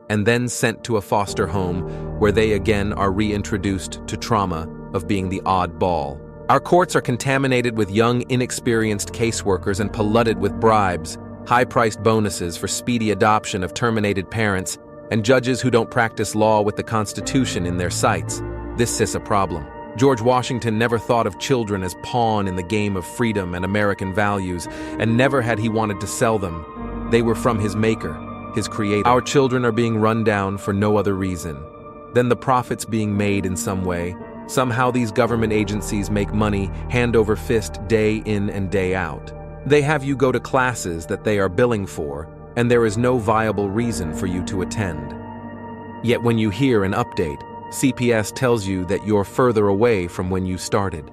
and then sent to a foster home where they again are reintroduced to trauma of being the odd ball. Our courts are contaminated with young, inexperienced caseworkers and polluted with bribes, high-priced bonuses for speedy adoption of terminated parents, and judges who don't practice law with the Constitution in their sights. This is a problem. George Washington never thought of children as pawn in the game of freedom and American values, and never had he wanted to sell them. They were from his maker, his creator. Our children are being run down for no other reason than the profits being made in some way. Somehow these government agencies make money hand over fist day in and day out. They have you go to classes that they are billing for, and there is no viable reason for you to attend. Yet when you hear an update, CPS tells you that you're further away from when you started.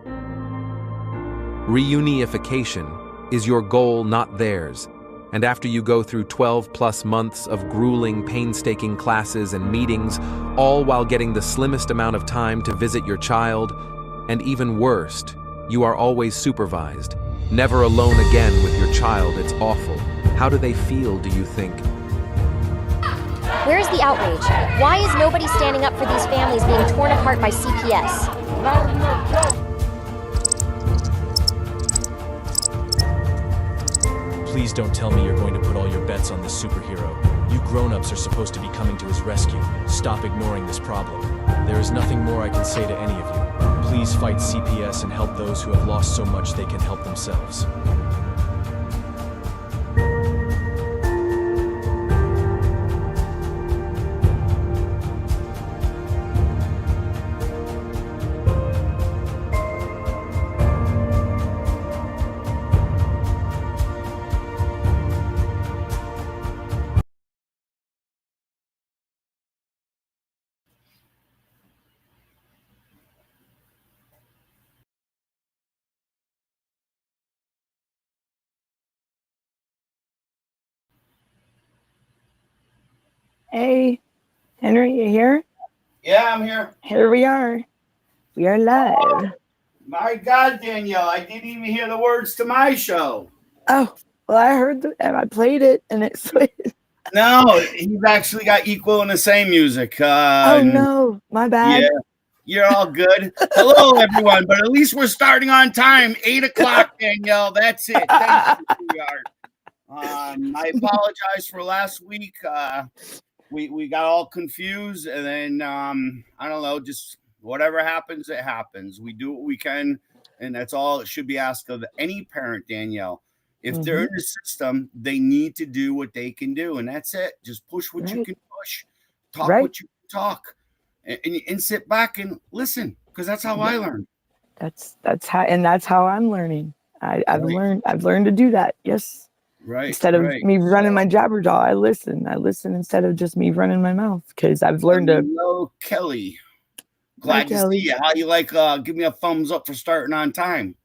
Reunification is your goal, not theirs. And after you go through 12+ months of grueling, painstaking classes and meetings, all while getting the slimmest amount of time to visit your child, and even worst, you are always supervised. Never alone again with your child, it's awful. How do they feel, do you think? Where's the outrage? Why is nobody standing up for these families being torn apart by CPS? Please don't tell me you're going to put all your bets on this superhero. You grown-ups are supposed to be coming to his rescue. Stop ignoring this problem. There is nothing more I can say to any of you. Please fight CPS and help those who have lost so much they can help themselves. Hey, Henry, you here? Yeah, I'm here. Here we are. We are live. Oh, my God, Danielle, I didn't even hear the words to my show. Oh, well, I heard and I played it, and it's. No, he's actually got equal and the same music. Oh, no, my bad. Yeah, you're all good. Hello, everyone, but at least we're starting on time. 8 o'clock, Danielle. That's it. Thank you, sweetheart. I apologize for last week. We got all confused, and then I don't know, just whatever happens, it happens. We do what we can, and that's all it should be asked of any parent, Danielle. If they're in the system, they need to do what they can do, and that's it. Just push what you can push, talk what you can talk, and sit back and listen, because that's how I learn. That's how I'm learning. I've learned to do that. Yes. Right. Instead of me running my jabberjaw, I listen. I listen instead of just me running my mouth, because I've learned to. Hello, Kelly. Glad to see you. How you like? Give me a thumbs up for starting on time.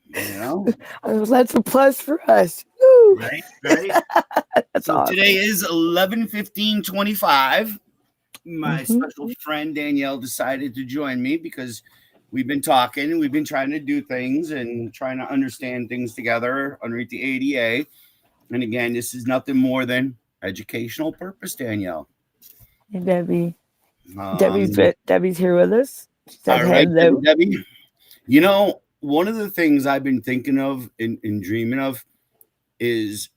You know, that's a plus for us. Woo. Right. That's so awesome. Today is 11/15/25. My special friend Danielle decided to join me because we've been talking. We've been trying to do things and trying to understand things together underneath the ADA. And again, this is nothing more than educational purpose, Danielle. Hey, Debbie. Debbie's here with us. All right, Debbie. You know, one of the things I've been thinking of and dreaming of is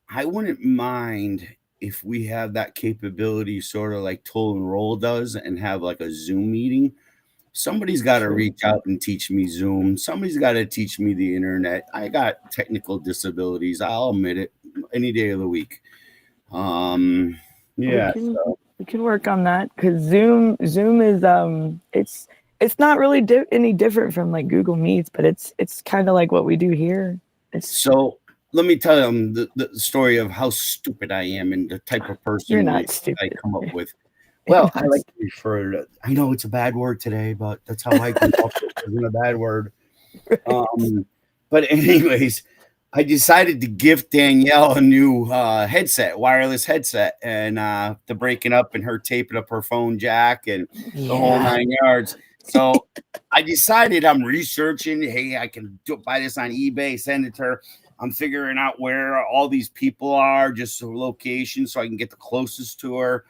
I wouldn't mind if we have that capability, sort of like Toll and Roll does, and have like a Zoom meeting. Somebody's got to reach out and teach me Zoom. Somebody's got to teach me the internet. I got technical disabilities. I'll admit it, any day of the week. Yeah. We can work on that, because Zoom is it's not really any different from like Google Meets, but it's kind of like what we do here. So let me tell them the story of how stupid I am and the type of person I come up with. Well, I like to refer to, I know it's a bad word today, but that's how I come up with it. Isn't a bad word. But anyways, I decided to gift Danielle a new wireless headset, and the breaking up and her taping up her phone jack and the whole 9 yards. So I decided I'm researching. Hey, I can buy this on eBay, send it to her. I'm figuring out where all these people are, just the location, so I can get the closest to her.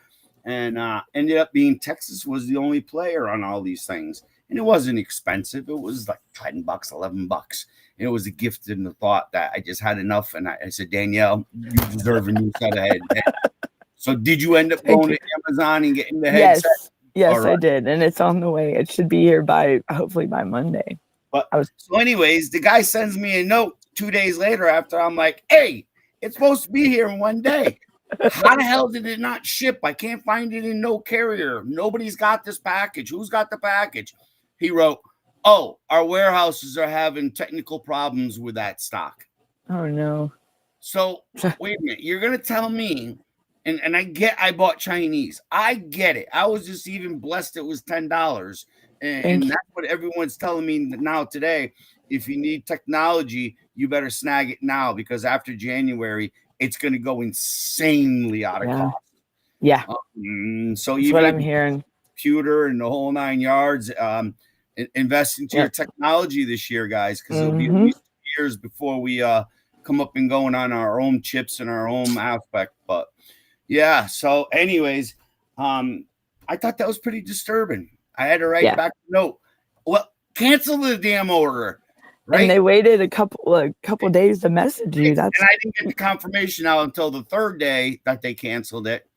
And ended up being Texas was the only player on all these things. And it wasn't expensive. It was like $10, $11. And it was a gift in the thought that I just had enough. And I said, Danielle, you deserve a new set of headsets. So did you end up going to Amazon and getting the headset? Yes, right. I did. And it's on the way. It should be here hopefully by Monday. But so anyways, the guy sends me a note 2 days later after I'm like, hey, it's supposed to be here in 1 day. How the hell did it not ship? I can't find it in no carrier. Nobody's got this package. Who's got the package? He wrote, oh, our warehouses are having technical problems with that stock. Oh, no. So wait a minute. You're going to tell me, and I bought Chinese. I get it. I was just even blessed it was $10. And that's what everyone's telling me now today. If you need technology, you better snag it now, because after January, it's going to go insanely out of cost. Yeah. So that's what I'm hearing. Computer and the whole 9 yards. Invest into your technology this year, guys, because it'll be at least 2 years before we come up and going on our own chips and our own aspect. But yeah. So, anyways, I thought that was pretty disturbing. I had to write back a note. Well, cancel the damn order. Right? And they waited a couple days to message you. And I didn't get the confirmation out until the third day that they canceled it,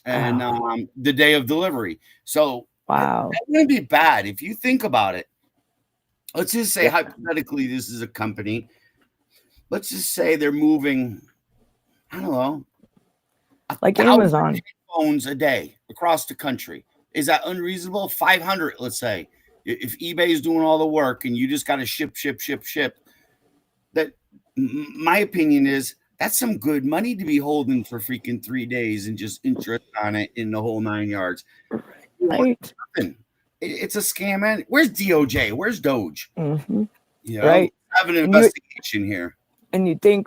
and the day of delivery. So wow, that wouldn't be bad if you think about it. Let's just say hypothetically, this is a company. Let's just say they're moving, I don't know, like Amazon phones a day across the country. Is that unreasonable? 500, let's say. If eBay is doing all the work and you just got to ship, that my opinion is that's some good money to be holding for freaking 3 days and just interest on it in the whole 9 yards. Right. It's a scam. And where's DOJ? Where's Doge? Mm-hmm. You know, right. Have an investigation here. And you think,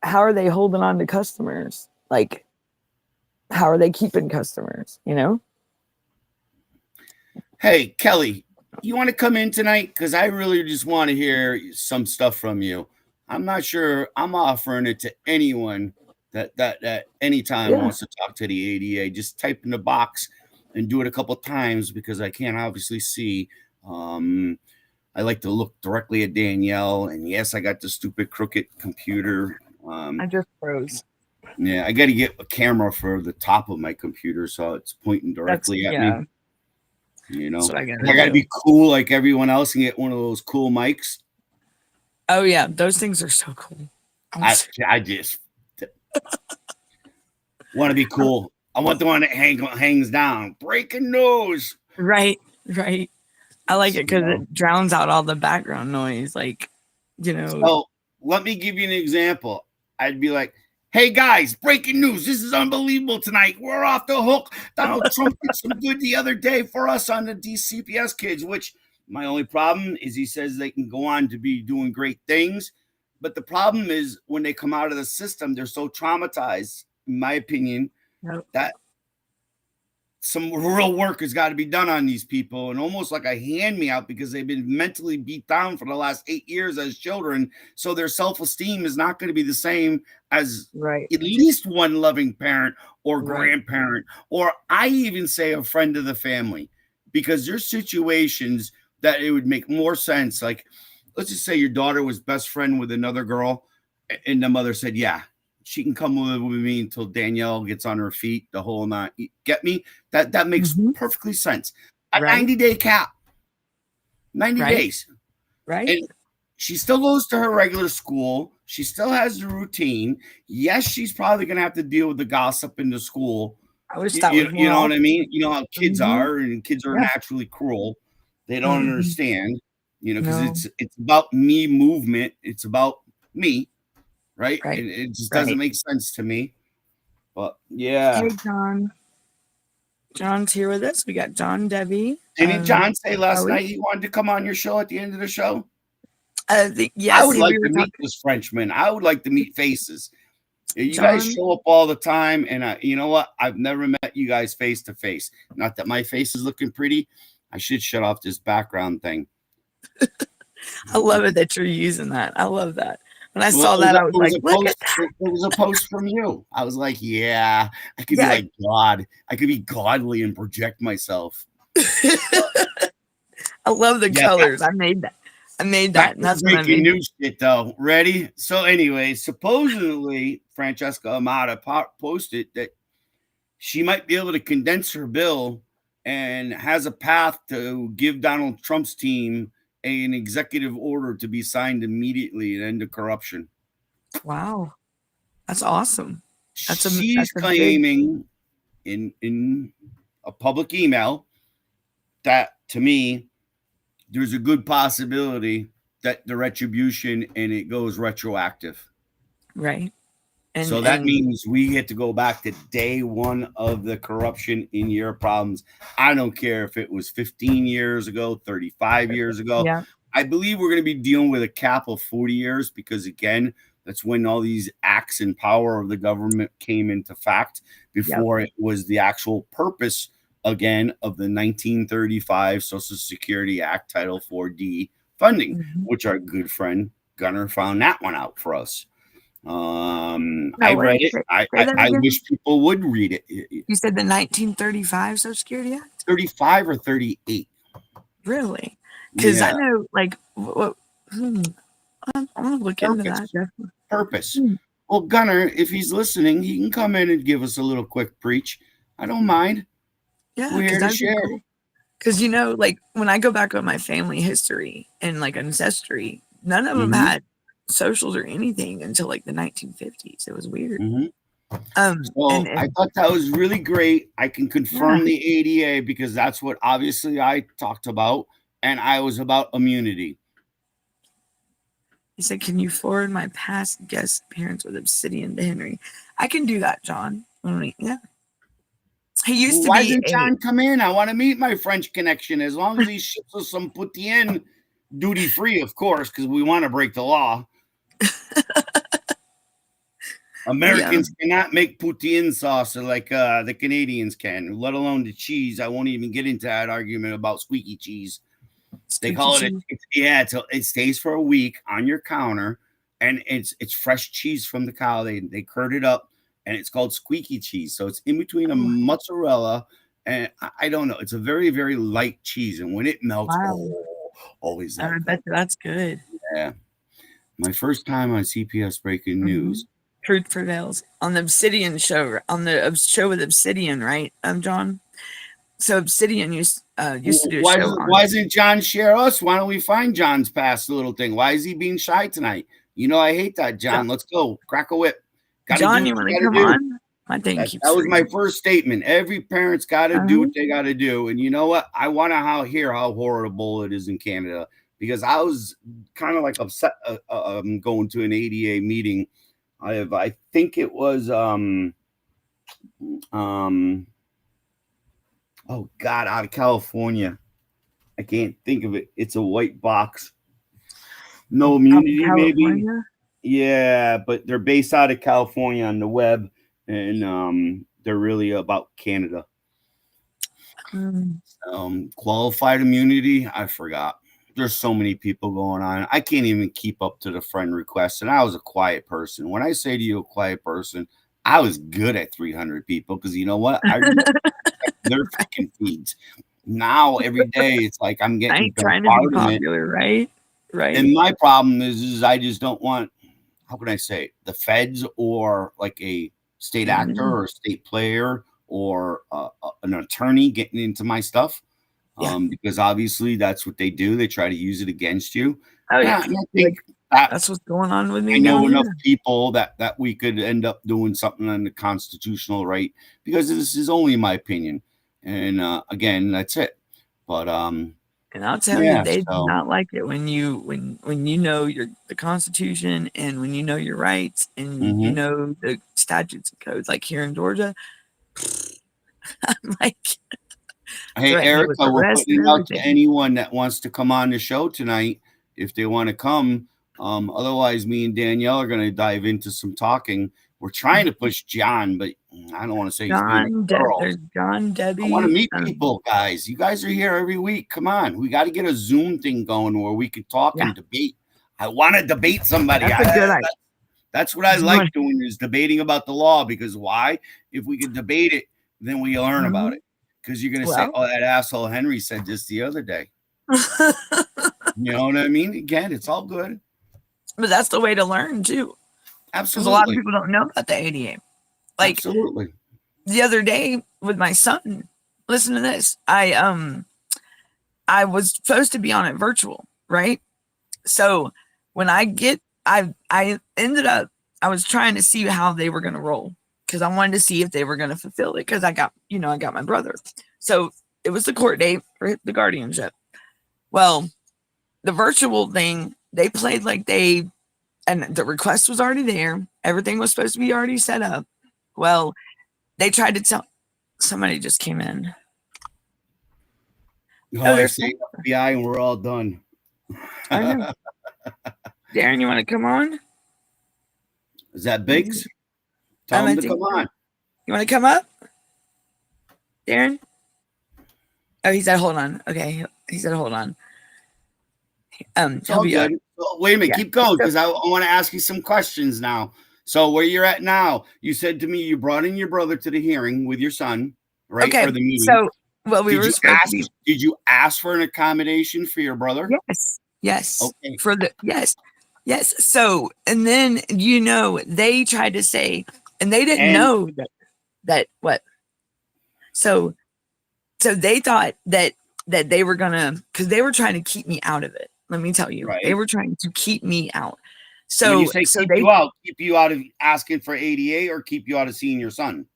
how are they holding on to customers? Like, how are they keeping customers? You know? Hey, Kelly, you want to come in tonight? Because I really just want to hear some stuff from you. I'm not sure I'm offering it to anyone that anytime wants to talk to the ADA. Just type in the box and do it a couple times, because I can't obviously see. I like to look directly at Danielle. And yes, I got the stupid crooked computer. I just froze. Yeah, I got to get a camera for the top of my computer so it's pointing directly at me. You know, I got to be cool like everyone else and get one of those cool mics. Oh, yeah. Those things are so cool. I just want to be cool. I want the one that hangs down. Breaking news. Right. I like it because it drowns out all the background noise. Like, you know. So let me give you an example. I'd be like, hey, guys, breaking news. This is unbelievable tonight. We're off the hook. Donald Trump did some good the other day for us on the DCPS kids, which my only problem is he says they can go on to be doing great things. But the problem is when they come out of the system, they're so traumatized, in my opinion, that some real work has got to be done on these people, and almost like a hand-me-out, because they've been mentally beat down for the last 8 years as children. So their self-esteem is not going to be the same as at least one loving parent or grandparent, or I even say a friend of the family, because there's situations that it would make more sense. Like, let's just say your daughter was best friend with another girl, and the mother said, yeah, she can come live with me until Danielle gets on her feet, the whole night. Get me? That makes perfectly sense. A 90-day cap. 90 days. Right. And she still goes to her regular school. She still has the routine. Yes, she's probably going to have to deal with the gossip in the school. You know what I mean? You know how kids are, and kids are naturally cruel. They don't understand, you know, because it's about me movement. It's about me. Right? And it just doesn't make sense to me. But yeah. Hey, John. John's here with us. We got John, Debbie. Didn't John say last night he wanted to come on your show at the end of the show? Yes. I would like to meet this Frenchman. I would like to meet faces. You guys show up all the time, and you know what? I've never met you guys face to face. Not that my face is looking pretty. I should shut off this background thing. I love it that you're using that. I love that. When I saw that, I was like, look at that. It was a post from you. I was like, yeah, I could be Yeah. like God. I could be godly and project myself. I love the colors. I made that. And that's what I breaking made. news shit, though. Ready? So, anyway, supposedly Francesca Amata posted that she might be able to condense her bill and has a path to give Donald Trump's team an executive order to be signed immediately and end the corruption. Wow, that's awesome. She's claiming in a public email that, to me, there's a good possibility that the retribution and it goes retroactive. Right. And so that means we get to go back to day one of the corruption in your problems. I don't care if it was 15 years ago, 35 years ago. Yeah. I believe we're going to be dealing with a cap of 40 years because, again, that's when all these acts and power of the government came into fact before it was the actual purpose, again, of the 1935 Social Security Act, Title 4D funding, which our good friend Gunnar found that one out for us. I read it. I wish people would read it. You said the 1935 Social Security Act? 35 or 38. Really? Because I know, like, I'm going to look into that. Definitely. Purpose. Well, Gunnar, if he's listening, he can come in and give us a little quick preach. I don't mind. Yeah, we're here to share. Because, you know, like, when I go back on my family history and, like, ancestry, none of them had socials or anything until like the 1950s. It was weird. I thought that was really great. I can confirm the ADA because that's what obviously I talked about, and I was about immunity. He said, can you forward my past guest appearance with Obsidian to Henry? I can do that, John. Yeah. He used to be. Why didn't John come in? I want to meet my French connection. As long as he ships us some poutine, duty free, of course, because we want to break the law. Americans cannot make poutine sauce like the Canadians can, let alone the cheese. I won't even get into that argument about squeaky cheese. They call it, it stays for a week on your counter, and it's fresh cheese from the cow. They curd it up, and it's called squeaky cheese. So it's in between a mozzarella and I don't know. It's a very, very light cheese, and when it melts, always. I bet that's good. Yeah. My first time on CPS Breaking News. Truth prevails on the Obsidian show, on the show with Obsidian, right, John? So Obsidian used to do a show. Why doesn't John share us? Why don't we find John's past little thing? Why is he being shy tonight? You know, I hate that, John. Let's go. Crack a whip. John, you want to come on? My thing keeps that was my first statement. Every parent's got to do what they got to do. And you know what? I want to hear how horrible it is in Canada, because I was kind of like upset going to an ADA meeting. I think it was oh God, out of California. I can't think of it. It's a white box. No immunity, maybe. Yeah, but they're based out of California on the web, and they're really about Canada. Qualified immunity, I forgot. There's so many people going on. I can't even keep up to the friend requests, and I was a quiet person. When I say to you a quiet person, I was good at 300 people, because you know what? I their freaking feeds. Now every day it's like I'm getting trying to be popular, right? And my problem is I just don't want, how can I say, the feds or like a state actor or a state player or an attorney getting into my stuff. Because obviously that's what they do. They try to use it against you. I think that's what's going on with me. I know enough people that we could end up doing something on the constitutional right, because this is only my opinion. And again, that's it. But and I'll tell you, they do not like it when you know the Constitution, and when you know your rights, and you know the statutes and codes. Like here in Georgia, I'm like, hey, Erica, we're putting it out to anyone that wants to come on the show tonight if they want to come. Otherwise, me and Danielle are going to dive into some talking. We're trying to push John, but I don't want to say there's John, Debbie. I want to meet people, guys. You guys are here every week. Come on. We got to get a Zoom thing going where we can talk and debate. I want to debate somebody. That's a good idea. That's what I like doing, is debating about the law. Because why? If we can debate it, then we learn about it. Because you're going to say, oh, that asshole Henry said this the other day. You know what I mean? Again, it's all good. But that's the way to learn too. Absolutely. Because a lot of people don't know about the ADA. Like, absolutely. The other day with my son, listen to this. I was supposed to be on it virtual, right? So when I ended up, I was trying to see how they were going to roll, because I wanted to see if they were going to fulfill it, because I got my brother. So it was the court date for the guardianship. Well, the virtual thing, they played like and the request was already there. Everything was supposed to be already set up. Well, they tried to tell, somebody just came in. Oh, they're saying FBI and we're all done. I know. Darren, you want to come on? Is that Biggs? Tell him to come on. You want to come up? Darren? Oh, he said, hold on. Okay. He said, hold on. He'll be good. Well, wait a minute. Keep going, because I want to ask you some questions now. So where you're at now, you said to me you brought in your brother to the hearing with your son, right? Okay. For the meeting. So, well, did you ask for an accommodation for your brother? Yes. Yes. Okay. Yes. So, and then, they tried to say, and they didn't know that what? So they thought that they were gonna, because they were trying to keep me out of it. Let me tell you, they were trying to keep me out. So when you say keep you out of asking for ADA, or keep you out of seeing your son?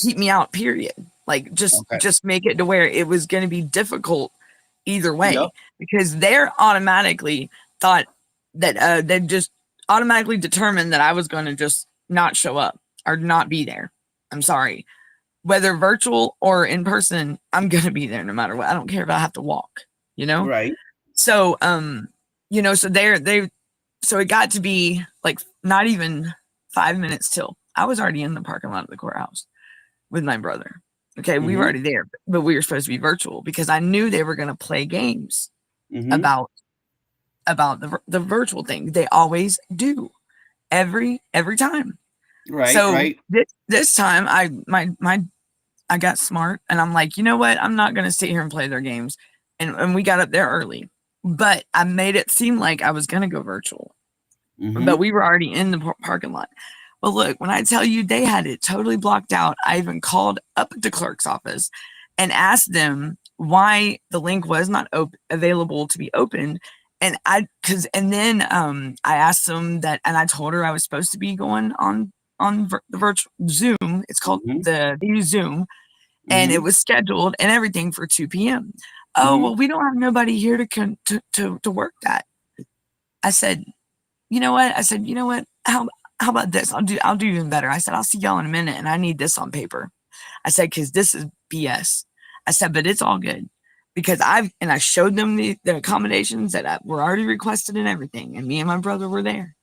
Keep me out, period. Like, just make it to where it was going to be difficult either way, because they're automatically thought that they just automatically determined that I was going to just not show up or not be there. I'm sorry, whether virtual or in person, I'm going to be there no matter what. I don't care if I have to walk, Right. So, so it got to be like not even 5 minutes till I was already in the parking lot of the courthouse with my brother. Okay. We were already there, but we were supposed to be virtual because I knew they were going to play games about the virtual thing. They always do every time. Right. So this time I got smart, and I'm like, you know what? I'm not going to sit here and play their games. And we got up there early, but I made it seem like I was going to go virtual, but we were already in the parking lot. Well, look, when I tell you they had it totally blocked out, I even called up the clerk's office and asked them why the link was not available to be opened. And then I asked them that, and I told her I was supposed to be going on the virtual Zoom. It's called the Zoom, and it was scheduled and everything for 2 p.m. Oh, well, we don't have nobody here to work that. I said, you know what? How about this? I'll do even better. I said, I'll see y'all in a minute, and I need this on paper. I said, because this is BS. I said, but it's all good, because I showed them the accommodations that were already requested and everything, and me and my brother were there.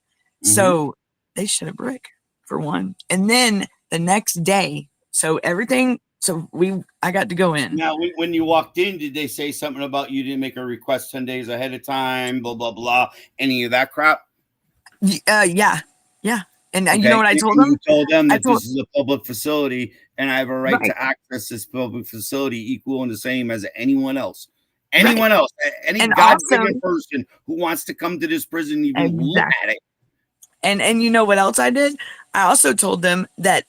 So they shit a brick for one. And then the next day, I got to go in. Now, when you walked in, did they say something about you didn't make a request 10 days ahead of time, blah, blah, blah, any of that crap? Yeah. And you know what I told them? You told them that this is a public facility, and I have a right to access this public facility equal and the same as anyone else. Anyone else, any God-given person who wants to come to this prison, even look at it. And you know what else I did? I also told them that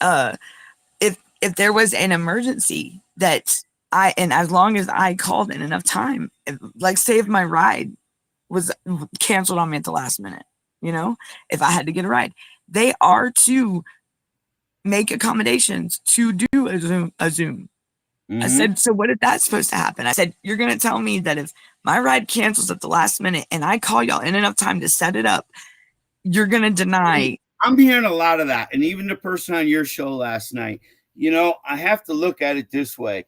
if there was an emergency, that as long as I called in enough time, say if my ride was canceled on me at the last minute, if I had to get a ride, they are to make accommodations to do a Zoom. I said, so what if that's supposed to happen? I said, you're going to tell me that if my ride cancels at the last minute and I call y'all in enough time to set it up, you're going to deny. I'm hearing a lot of that. And even the person on your show last night, I have to look at it this way.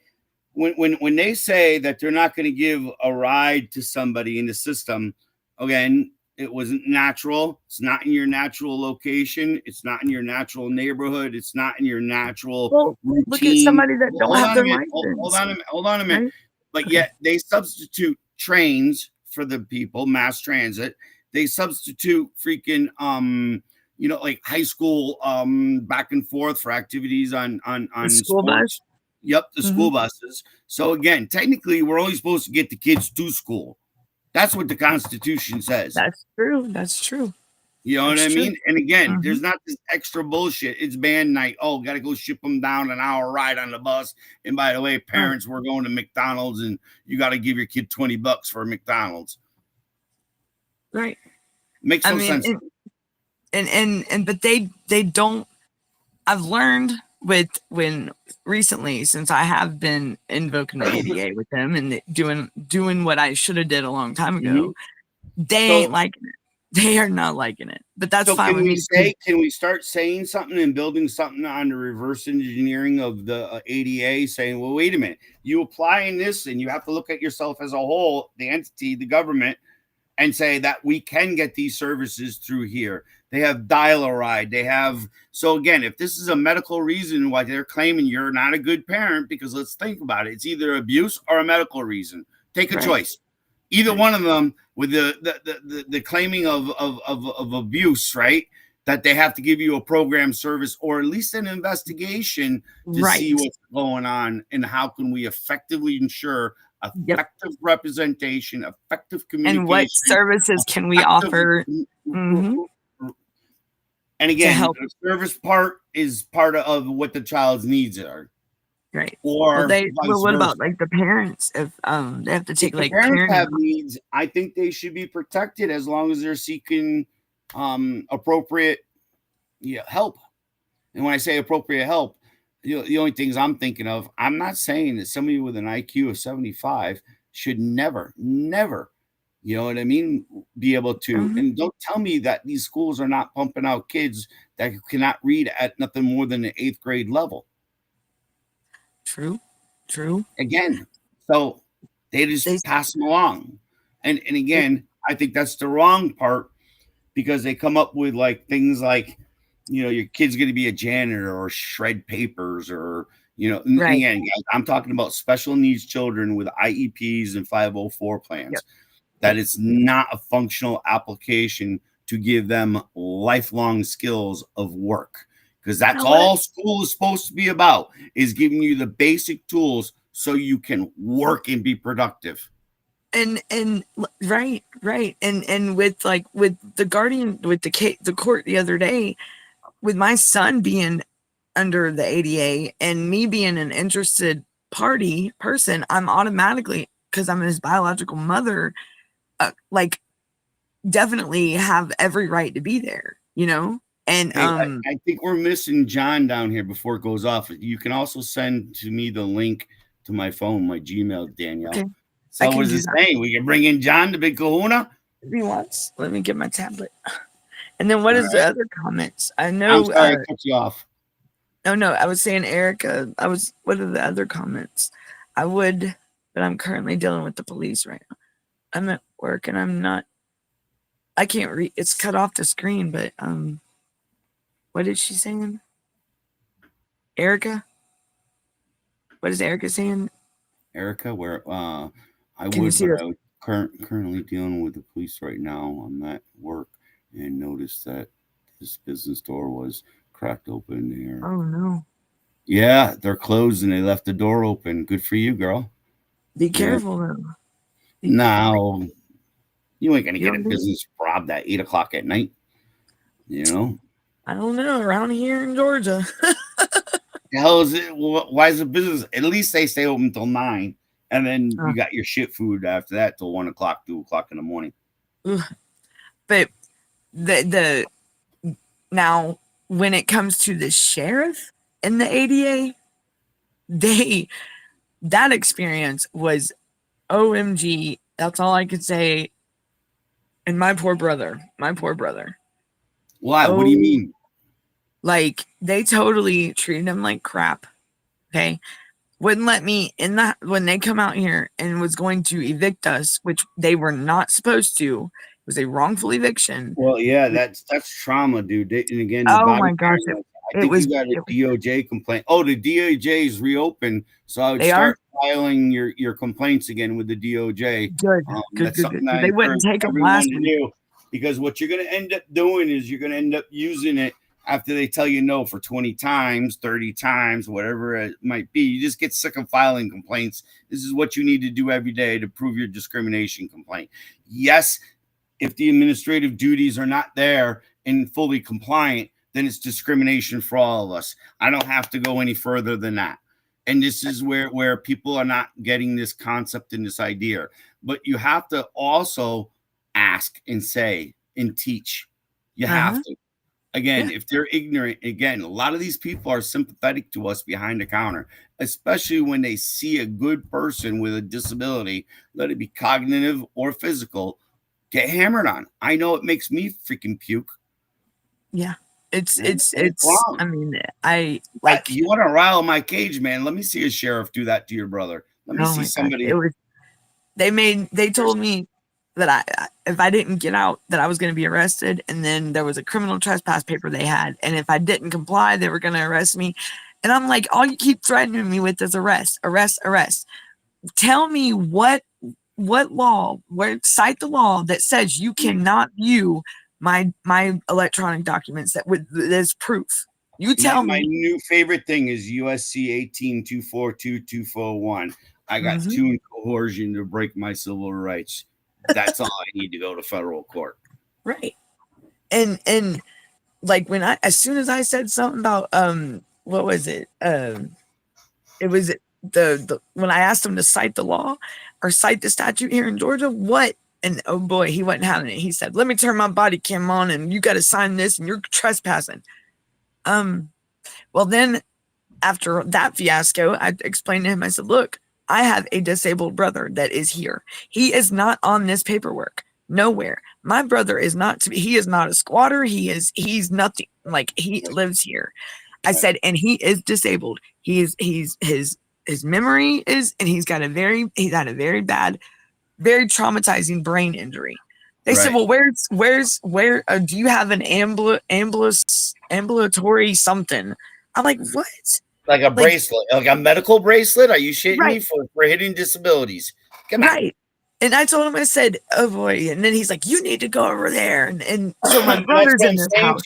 When they say that they're not going to give a ride to somebody in the system, again, it wasn't natural. It's not in your natural location. It's not in your natural neighborhood. It's not in your natural routine. Look at somebody that don't have their license. Hold on a minute. Right? But yet they substitute trains for the people, mass transit. they substitute freaking like high school back and forth for activities on The school sports. bus. Yep, the school buses. So again, technically, we're only supposed to get the kids to school. That's what the Constitution says. That's true. That's true. You know That's what I true. mean? And again, there's not this extra bullshit. It's band night. Oh, got to go ship them down an hour ride on the bus. And by the way, parents, we're going to McDonald's, and you got to give your kid $20 for McDonald's. Right. Makes no sense. But they don't. I've learned when recently, since I have been invoking the ADA with them and doing what I should have did a long time ago, they ain't liking it. They are not liking it. But that's fine with me. Can we start saying something and building something on the reverse engineering of the ADA, saying, well, wait a minute, you apply in this, and you have to look at yourself as a whole, the entity, the government, and say that we can get these services through here. They have dial-a-ride. They have, so again, if this is a medical reason why they're claiming you're not a good parent, because let's think about it, it's either abuse or a medical reason. Take a choice. Either one of them, with the claiming of abuse, right? That they have to give you a program service or at least an investigation to see what's going on, and how can we effectively ensure effective representation, effective communication, and what services can we offer? And again, the service part is part of what the child's needs are. Right. Or what about like the parents? If they have to take if the parents have needs, I think they should be protected as long as they're seeking appropriate help. And when I say appropriate help, the only things I'm thinking of, I'm not saying that somebody with an IQ of 75 should never, you know what I mean, be able to. And don't tell me that these schools are not pumping out kids that cannot read at nothing more than the 8th grade level. True. Again, so they just pass them along. And again, I think that's the wrong part, because they come up with like things like, your kid's going to be a janitor or shred papers, or, again, guys, I'm talking about special needs children with IEPs and 504 plans. That it's not a functional application to give them lifelong skills of work. Because that's all school is supposed to be about, is giving you the basic tools so you can work and be productive. And right. And with the guardian, with the court the other day, with my son being under the ADA and me being an interested person, I'm automatically, because I'm his biological mother, definitely have every right to be there, And hey, I think we're missing John down here before it goes off. You can also send to me the link to my phone, my Gmail, Danielle. Okay. So what is it saying? We can bring in John, the big kahuna? If he wants. Let me get my tablet. And then what is the other comments? I know. I'm sorry, I cut you off. No, I was saying, Erica, what are the other comments? I would, but I'm currently dealing with the police right now. I'm at work and I can't read. It's cut off the screen, but what is she saying? Erica? What is Erica saying? Erica, where I would currently dealing with the police right now. I'm at work and noticed that this business door was cracked open there. Oh no. Yeah, they're closed and they left the door open. Good for you, girl. Be careful though. No, you ain't gonna get a business robbed at 8 o'clock at night. I don't know. Around here in Georgia. The hell is it? Why is the business? At least they stay open till 9, and then you got your shit food after that till 1 o'clock, 2 o'clock in the morning. But now when it comes to the sheriff and the ADA, that experience was OMG. That's all I could say. And my poor brother. Why? What do you mean? Like, they totally treated him like crap. Okay. Wouldn't let me in when they come out here and was going to evict us, which they were not supposed to. It was a wrongful eviction. Well, yeah, that's trauma, dude. And again, oh my gosh. I think you got a DOJ complaint. Oh, the DOJ is reopened, so I would start filing your complaints again with the DOJ. Good. They wouldn't take them last week. because what you're going to end up doing is you're going to end up using it after they tell you no for 20 times, 30 times, whatever it might be. You just get sick of filing complaints. This is what you need to do every day to prove your discrimination complaint. Yes, if the administrative duties are not there and fully compliant, then it's discrimination for all of us. I don't have to go any further than that. And this is where people are not getting this concept and this idea. But you have to also ask and say and teach. You have to. Again, if they're ignorant, again, a lot of these people are sympathetic to us behind the counter, especially when they see a good person with a disability, let it be cognitive or physical, get hammered on. I know it makes me freaking puke. Yeah. It's I mean, I like, you want to rile my cage, man. Let me see a sheriff do that to your brother. Let me see somebody. They told me that if I didn't get out, that I was going to be arrested. And then there was a criminal trespass paper they had. And if I didn't comply, they were going to arrest me. And I'm like, all you keep threatening me with is arrest. Tell me what law, cite the law that says you cannot view my electronic documents that's proof. You tell me. My new favorite thing is USC 18242241. I got 2 in coercion to break my civil rights. That's all I need to go to federal court. Right. And like as soon as I said something about what was it? It was the when I asked him to cite the law or cite the statute here in Georgia, what? And oh boy, he wasn't having it. He said, "Let me turn my body cam on and you got to sign this and you're trespassing." Well then after that fiasco, I explained to him, I said, "Look, I have a disabled brother that is here. He is not on this paperwork. Nowhere. My brother is not he is not a squatter. He's nothing. Like, he lives here." I said, and he is disabled. His memory is, and he's had a very bad, very traumatizing brain injury. They said, "Well, where do you have an ambulatory something?" I'm like, "What?" Like a bracelet, like a medical bracelet? Are you shitting me for hidden disabilities? Come on. Right. And I told him, I said, "Oh boy." And then he's like, "You need to go over there." And so my brother's in this house.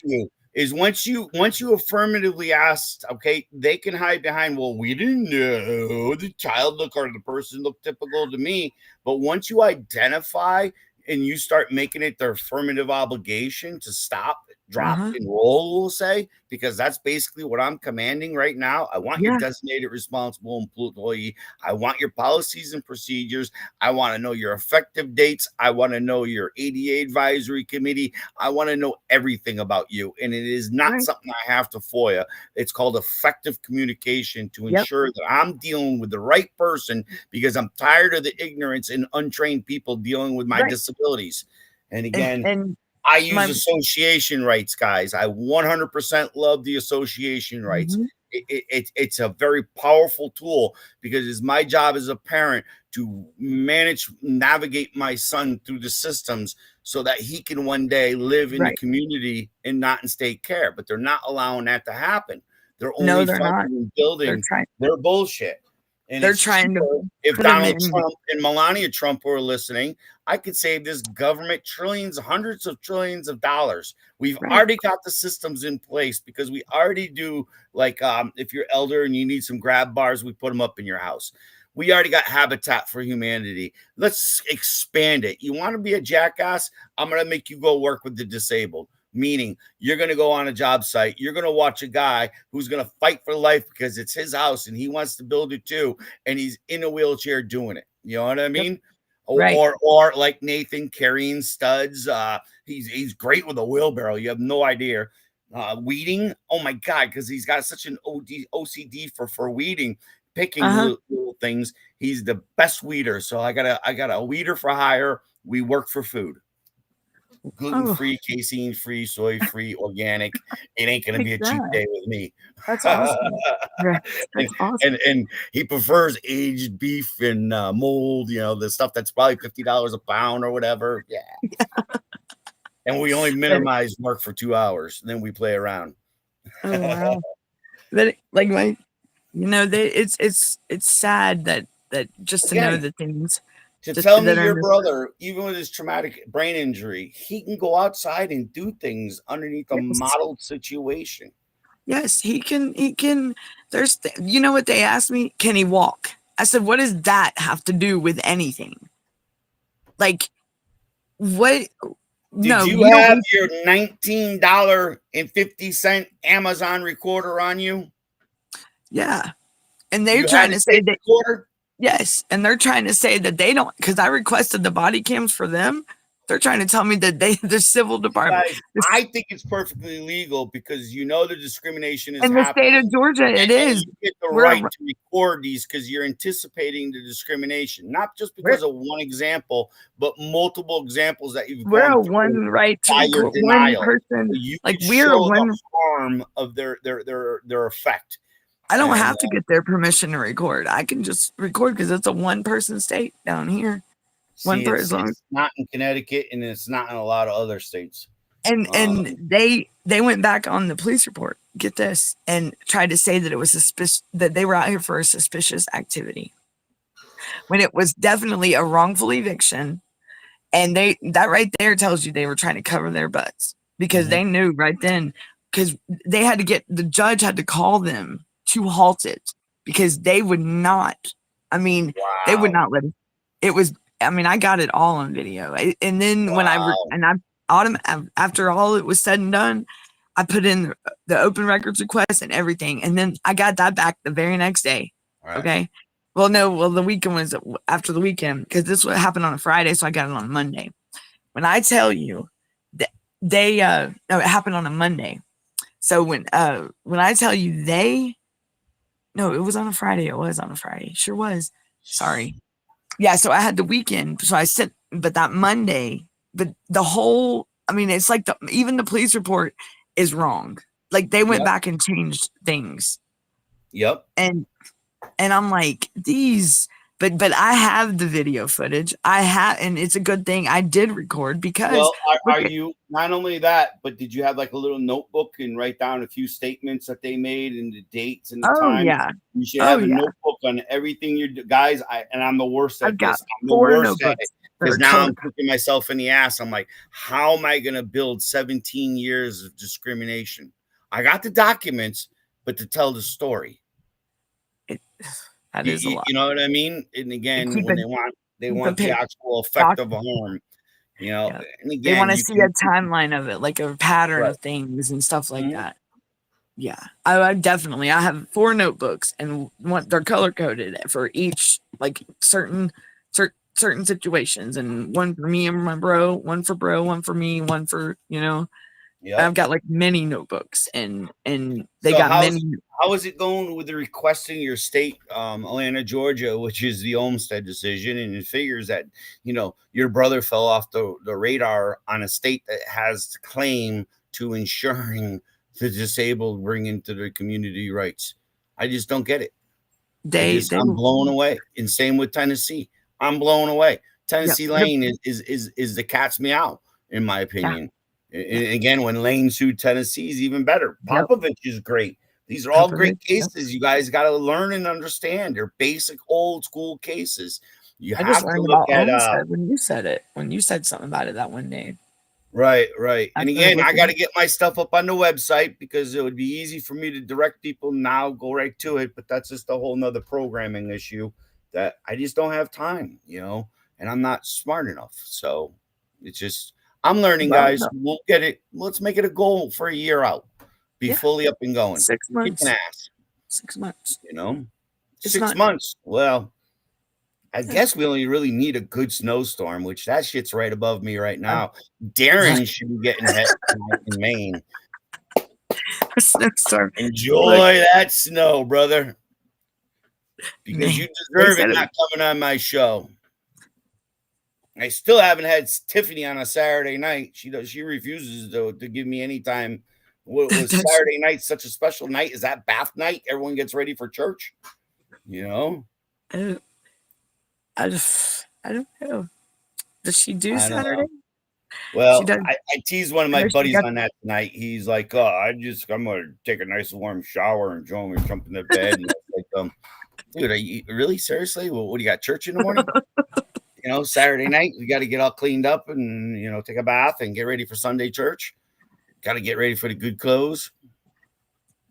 Is once you affirmatively asked, okay, they can hide behind, well, we didn't know the child look or the person looked typical to me. But once you identify and you start making it their affirmative obligation to stop, drop, and roll, we'll say, because that's basically what I'm commanding right now. I want your designated responsible employee. I want your policies and procedures. I want to know your effective dates. I want to know your ADA advisory committee. I want to know everything about you. And it is not something I have to FOIA. It's called effective communication to ensure that I'm dealing with the right person, because I'm tired of the ignorance and untrained people dealing with my disabilities. And again, I use association rights, guys. I 100% love the association rights. It's a very powerful tool, because it's my job as a parent to navigate my son through the systems so that he can one day live in the community and not in state care. But they're not allowing that to happen. They're only building their bullshit. And they're trying to. If Donald Trump and Melania Trump were listening, I could save this government trillions, hundreds of trillions of dollars. We've already got the systems in place, because we already do, like, if you're elder and you need some grab bars, we put them up in your house. We already got Habitat for Humanity. Let's expand it. You want to be a jackass? I'm going to make you go work with the disabled. Meaning, you're going to go on a job site. You're going to watch a guy who's going to fight for life because it's his house and he wants to build it too. And he's in a wheelchair doing it. You know what I mean? Or like Nathan carrying studs. He's great with a wheelbarrow. You have no idea. Weeding. Oh my God. Because he's got such an OCD for weeding, picking little things. He's the best weeder. So I got a weeder for hire. We work for food. Gluten-free, casein-free, soy-free, organic. It ain't going to be a cheap day with me. That's awesome. That's awesome. And he prefers aged beef and mold, the stuff that's probably $50 a pound or whatever. Yeah. And we only minimize work for 2 hours. Then we play around. Oh, wow. But it's sad that just to know the things To tell me your brother, even with his traumatic brain injury, he can go outside and do things underneath a modeled situation. Yes, he can. You know what they asked me? Can he walk? I said, what does that have to do with anything? Like, what? Did you have your $19.50 Amazon recorder on you? Yeah. And they're trying to say that. Recorder? Yes. And they're trying to say that they don't, because I requested the body cams for them. They're trying to tell me that the civil department. Guys, I think it's perfectly legal because you know the discrimination is in the state of Georgia. It is. You get the right to record these because you're anticipating the discrimination, not just because of one example, but multiple examples that you've we're gone a one right to record one person. You like we're one the harm of their effect. I don't have to get their permission to record. I can just record because it's a one person state down here. See, it's not in Connecticut and it's not in a lot of other states. And they went back on the police report. Get this, and tried to say that it was suspicious, that they were out here for a suspicious activity, when it was definitely a wrongful eviction. And that right there tells you they were trying to cover their butts because they knew right then, because they had to the judge had to call them to halt it because they would not. I mean, they would not let it was. I mean, I got it all on video. And then when after all it was said and done, I put in the open records request and everything. And then I got that back the very next day. Right. Okay. Well, the weekend was after the weekend because this would happen on a Friday. So I got it on Monday. When I tell you that it happened on a Monday. So when I tell you it was on a Friday. It was on a Friday. Sure was. Sorry. Yeah, so I had the weekend. So I said, but that Monday, but the whole, I mean, it's like even the police report is wrong. Like they went back and changed things. Yep. And I'm like, but I have the video footage. And it's a good thing I did record because. Well, are you not only that, but did you have like a little notebook and write down a few statements that they made and the dates and the time? Yeah. You should have a notebook on everything you guys. I'm the worst at this. I'm the 4 worst at it because now I'm kicking myself in the ass. I'm like, how am I going to build 17 years of discrimination? I got the documents, but to tell the story. That is a lot. You know what I mean? And again, when they want the actual effect of harm, and again, they want to see a timeline of it, like a pattern of things and stuff like that. Yeah, I definitely. I have 4 notebooks and they're color coded for each like certain situations, and one for me and my bro, one for me, one for Yeah, I've got like many notebooks and they got many. How is it going with the requesting your state, Atlanta, Georgia, which is the Olmstead decision? And it figures that, your brother fell off the radar on a state that has claim to ensuring the disabled bring into their community rights. I just don't get it. I'm blown away. And same with Tennessee. I'm blown away. Tennessee Lane is the cat's meow, in my opinion. Yeah. And again, when Lane sued Tennessee is even better. Popovich is great. These are all great cases. You guys got to learn and understand. They're basic old school cases. I just learned about Olmstead when you said it. When you said something about it that one day. Right. And again, I got to get my stuff up on the website because it would be easy for me to direct people now, go right to it. But that's just a whole nother programming issue that I just don't have time, and I'm not smart enough. So it's just, I'm learning, guys. We'll get it. Let's make it a goal for a year out. Be fully up and going. 6 months. 6 months. 6 months. Well, I guess we only really need a good snowstorm, which that shit's right above me right now. Darren should be getting hit in Maine. A snowstorm. Enjoy that snow, brother. Because you deserve it not coming on my show. I still haven't had Tiffany on a Saturday night. She refuses to give me any time. Was Saturday night such a special night? Is that bath night? Everyone gets ready for church. I don't know. Does she do Saturday? Well, I teased one of my buddies on that tonight. He's like, "Oh, I'm gonna take a nice warm shower and jump in the bed." And I was like, dude, are you really seriously? What do you got? Church in the morning? Saturday night, we got to get all cleaned up and, take a bath and get ready for Sunday church. Got to get ready for the good clothes.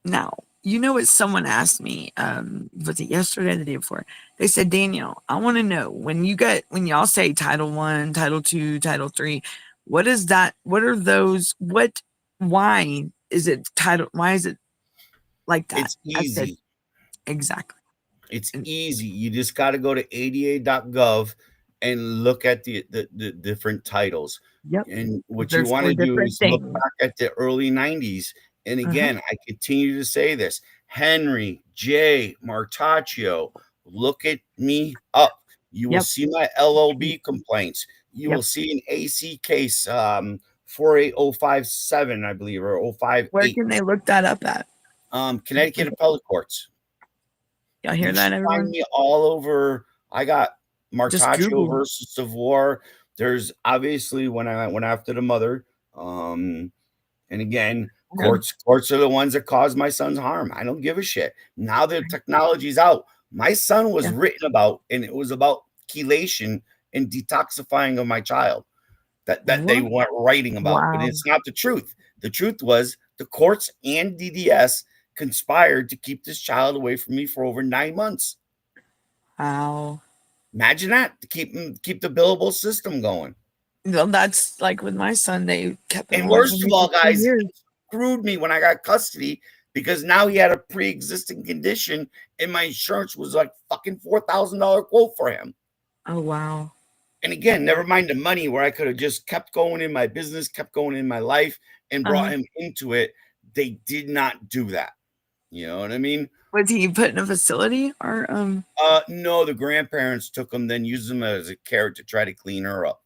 Now, what someone asked me, was it yesterday or the day before? They said, Daniel, I want to know when y'all say Title I, Title II, Title III, what is that? What are those? Why is it like that? It's easy. I said, exactly. It's easy. You just got to go to ada.gov and look at the different titles. Yep. And what you want to do is look back at the early 90s. And again, I continue to say this. Henry J. Martaccio, look at me up. You will see my LLB complaints. You will see an AC case 48057, I believe, or 058. Where can they look that up at? Connecticut Appellate Courts. Y'all hear that, everyone? Find me all over. I got Martaccio versus Savoy. There's obviously when I went after the mother. And again, courts are the ones that caused my son's harm. I don't give a shit. Now the technology's out. My son was written about, and it was about chelation and detoxifying of my child. That they weren't writing about, but it's not the truth. The truth was the courts and DDS conspired to keep this child away from me for over 9 months. Wow. Imagine that, to keep the billable system going. Well, that's like with my son, they kept him. And worst of all, guys, it screwed me when I got custody because now he had a pre-existing condition and my insurance was like fucking $4,000 quote for him. Oh, wow. And again, never mind the money where I could have just kept going in my business, kept going in my life and brought him into it. They did not do that. You know what I mean? Was he put in a facility or no, the grandparents took him, then used him as a carrot to try to clean her up.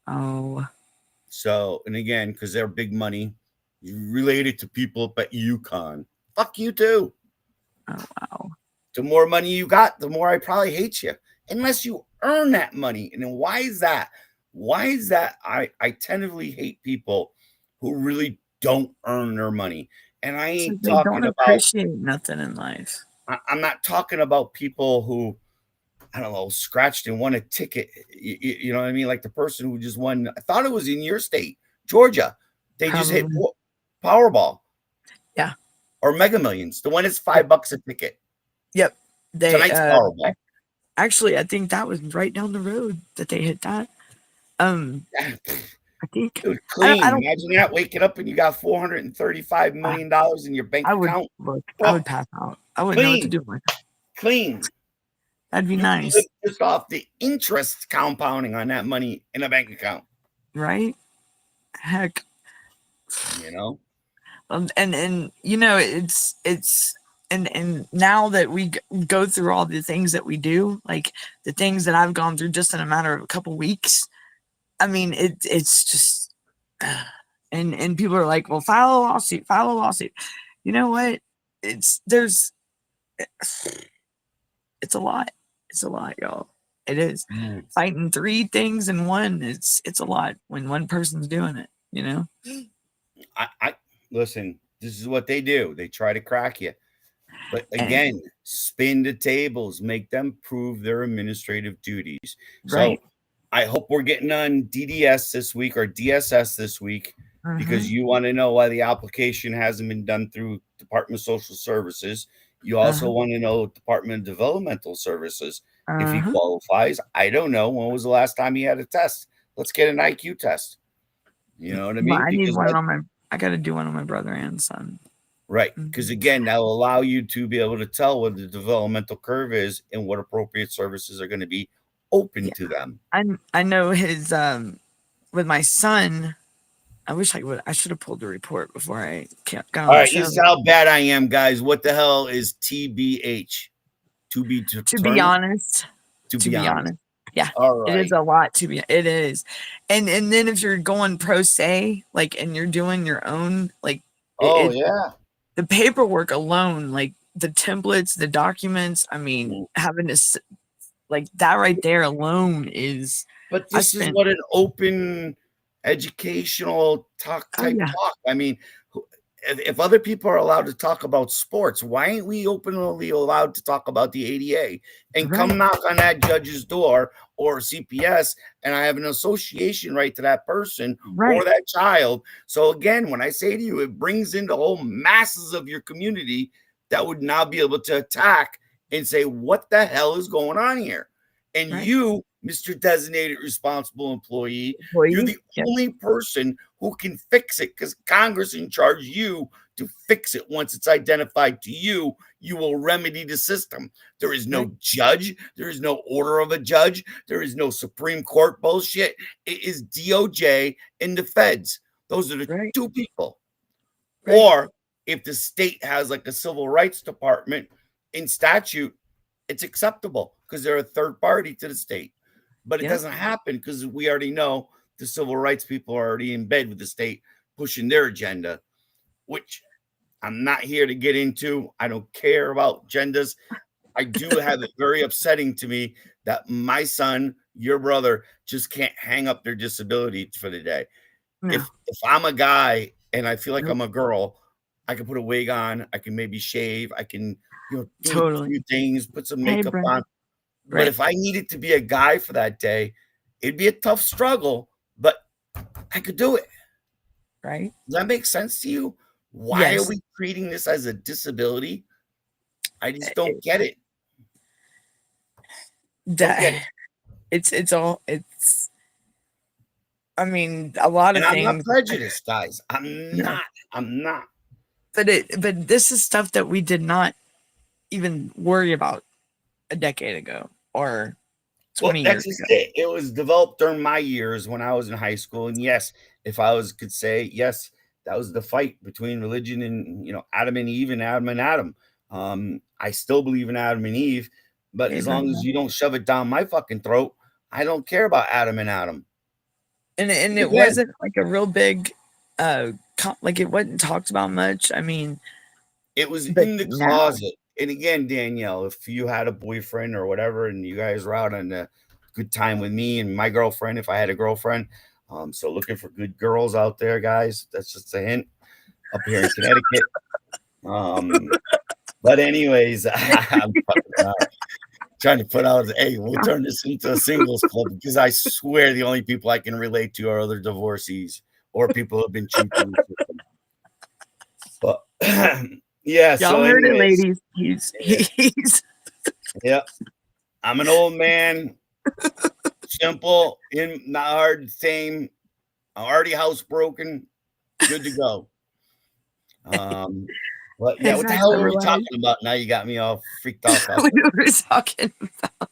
Oh. So, and again, because they're big money, related to people up at UConn. Fuck you too. Oh, wow. The more money you got, the more I probably hate you. Unless you earn that money. And then why is that? Why is that? I tentatively hate people who really don't earn their money. And I ain't talking about appreciate nothing in life. I'm not talking about people who, I don't know, scratched and won a ticket. You know what I mean? Like the person who just won. I thought it was in your state, Georgia. They just hit Powerball. Yeah. Or Mega Millions. The one that's $5 a ticket. Yep. Tonight's Powerball. Actually, I think that was right down the road that they hit that. I think. Dude, clean. Imagine that, waking up and you got $435 million in your bank account. I would pass out. I wouldn't know what to do with it. Clean. That'd be nice. Just off the interest compounding on that money in a bank account. Right? Heck. You know? And you know, it's and now that we go through all the things that we do, like the things that I've gone through just in a matter of a couple weeks, I mean, it's just, and people are like, well, file a lawsuit. You know what? It's a lot. It's a lot, y'all. It is. Fighting 3 things in one. It's a lot when one person's doing it, you know? I listen, this is what they do. They try to crack you. But again, spin the tables, make them prove their administrative duties. Right. So I hope we're getting on DDS this week or DSS this week because you want to know why the application hasn't been done through Department of Social Services. You also want to know Department of Developmental Services if he qualifies. I don't know. When was the last time he had a test? Let's get an IQ test. You know what I mean? Well, I need one I got to do one on my brother and son. Right. Because again, that'll allow you to be able to tell what the developmental curve is and what appropriate services are going to be open to them. I know his with my son. I wish I should have pulled the report before I got on. All right, this is how bad I am, guys. What the hell is TBH? To be honest. To be honest. Yeah. All right. It is a lot it is. And then if you're going pro se, like, and you're doing your own, like, the paperwork alone, like the templates, the documents, I mean, having to, like, that right there alone is. But this is what an open educational talk. I mean, if other people are allowed to talk about sports, why ain't we openly allowed to talk about the ADA and come knock on that judge's door or CPS, and I have an association right to that person or that child? So again, when I say to you, it brings in the whole masses of your community that would now be able to attack and say, what the hell is going on here? And you, Mr. Designated Responsible Employee, you're the only person who can fix it, because Congress charged you to fix it. Once it's identified to you, you will remedy the system. There is no judge. There is no order of a judge. There is no Supreme Court bullshit. It is DOJ and the feds. Those are the two people. Or if the state has like a civil rights department in statute, it's acceptable because they're a third party to the state. But it doesn't happen because we already know the civil rights people are already in bed with the state pushing their agenda, which I'm not here to get into. I don't care about agendas. I do have it very upsetting to me that my son, your brother, just can't hang up their disability for the day. No. If I'm a guy and I feel like I'm a girl, I can put a wig on. I can maybe shave. I can, do a few things, put some makeup on. But if I needed to be a guy for that day, it'd be a tough struggle, but I could do it. Right. Does that make sense to you? Why are we treating this as a disability? I just don't get it. I mean, a lot of things. I'm not prejudiced, guys. I'm not. But this is stuff that we did not even worry about a decade ago or 20 years ago. It was developed during my years when I was in high school. And yes, if I could say, yes, that was the fight between religion and, Adam and Eve and Adam and Adam. I still believe in Adam and Eve, but as long as you don't shove it down my fucking throat, I don't care about Adam and Adam. And it wasn't like a real big, like it wasn't talked about much. I mean, it was in the closet. And again, Danielle, if you had a boyfriend or whatever, and you guys were out on a good time with me and my girlfriend, if I had a girlfriend, so looking for good girls out there, guys, that's just a hint up here in Connecticut. But anyways, I'm trying to put out, hey, we'll turn this into a singles club, because I swear the only people I can relate to are other divorcees or people who have been cheating. But yeah, y'all heard it, ladies. He's yeah. I'm an old man, simple, not hard to tame, already housebroken, good to go. But yeah, what the hell were we talking about? Now you got me all freaked out. We were talking about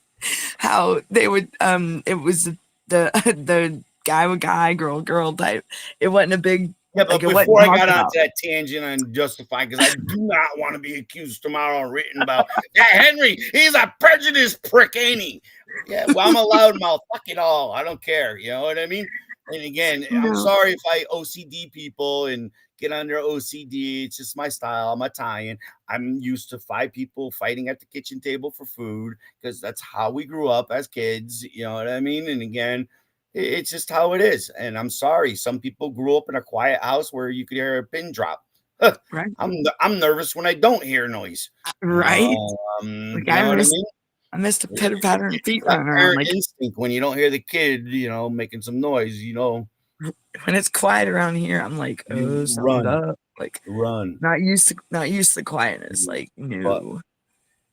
how they would it was the guy with guy, girl type. It wasn't a big. Yeah, but before I got onto that tangent on Justified, because I do not want to be accused tomorrow and written about that Henry, he's a prejudiced prick, ain't he? Yeah, well, I'm a loudmouth. Fuck it all. I don't care. You know what I mean? And again, I'm sorry if I OCD people and get under OCD. It's just my style. I'm Italian. I'm used to 5 people fighting at the kitchen table for food, because that's how we grew up as kids. You know what I mean? And again, it's just how it is. And I'm sorry. Some people grew up in a quiet house where you could hear a pin drop. Right. I'm nervous when I don't hear noise. Right. You know what I mean? I missed a pitter patter and feet running around. Like instinct when you don't hear the kid, making some noise. When it's quiet around here, I'm like, oh, something's up. Like run. Not used to quietness. Like no.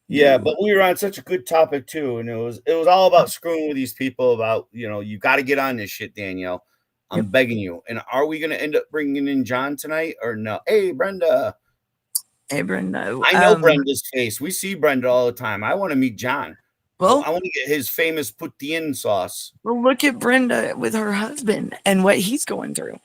Yeah, but we were on such a good topic too, and it was all about screwing with these people. About you got to get on this shit, Danielle. I'm begging you. And are we going to end up bringing in John tonight or no? Hey, Brenda. Hey, Brenda. I know Brenda's face. We see Brenda all the time. I want to meet John. Well, I want to get his famous poutine sauce. Well, look at Brenda with her husband and what he's going through.